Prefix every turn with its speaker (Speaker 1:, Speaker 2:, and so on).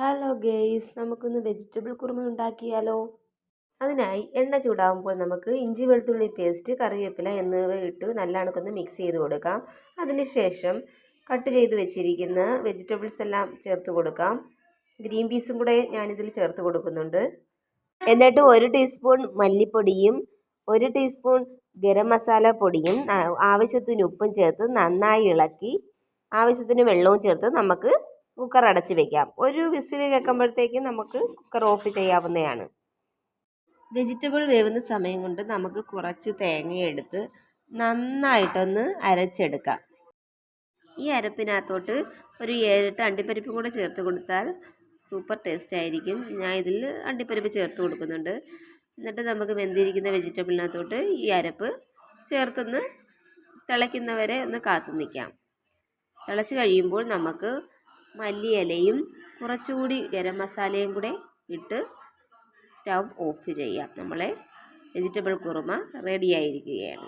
Speaker 1: Hello guys, നമുക്കൊന്ന് vegetable kurma ഉണ്ടാക്കിയാലോ? അതിനായി എണ്ണ ചൂടാകുമ്പോൾ നമുക്ക് ഇഞ്ചി വെളുത്തുള്ളി പേസ്റ്റ്, കറിവേപ്പില എന്നിവ ഇട്ട് നല്ലവണ്ണം മിക്സ് ചെയ്ത് കൊടുക്കാം. അതിനുശേഷം കട്ട് ചെയ്ത് വെച്ചിരിക്കുന്ന വെജിറ്റബിൾസ് എല്ലാം ചേർത്ത് കൊടുക്കാം. ഗ്രീൻ പീസും കൂടെ ഞാനിതിൽ ചേർത്ത് കൊടുക്കുന്നുണ്ട്. എന്നിട്ട് 1 ടീസ്പൂൺ മല്ലിപ്പൊടിയും 1 ടീസ്പൂൺ ഗരം മസാല പൊടിയും ആവശ്യത്തിന് ഉപ്പും ചേർത്ത് നന്നായി ഇളക്കി ആവശ്യത്തിന് വെള്ളവും ചേർത്ത് നമുക്ക് കുക്കർ അടച്ച് വെക്കാം. ഒരു വിസിൽ കേൾക്കുമ്പോഴത്തേക്കും നമുക്ക് കുക്കർ ഓഫ് ചെയ്യാവുന്നതാണ്. വെജിറ്റബിൾ വേവുന്ന സമയം കൊണ്ട് നമുക്ക് കുറച്ച് തേങ്ങയെടുത്ത് നന്നായിട്ടൊന്ന് അരച്ചെടുക്കാം. ഈ അരപ്പിനകത്തോട്ട് ഒരു 7-8 അണ്ടിപ്പരിപ്പും കൂടെ ചേർത്ത് കൊടുത്താൽ സൂപ്പർ ടേസ്റ്റ് ആയിരിക്കും. ഞാൻ ഇതിൽ അണ്ടിപ്പരിപ്പ് ചേർത്ത് കൊടുക്കുന്നുണ്ട്. എന്നിട്ട് നമുക്ക് വെന്തിരിക്കുന്ന വെജിറ്റബിളിനകത്തോട്ട് ഈ അരപ്പ് ചേർത്തൊന്ന് തിളയ്ക്കുന്നവരെ ഒന്ന് കാത്തു നിൽക്കാം. തിളച്ച് കഴിയുമ്പോൾ നമുക്ക് മല്ലിയിലയും കുറച്ചുകൂടി ഗരം മസാലയും കൂടെ ഇട്ട് സ്റ്റൗ ഓഫ് ചെയ്യാം. നമ്മളെ വെജിറ്റബിൾ കുറുമ റെഡിയായിരിക്കുകയാണ്.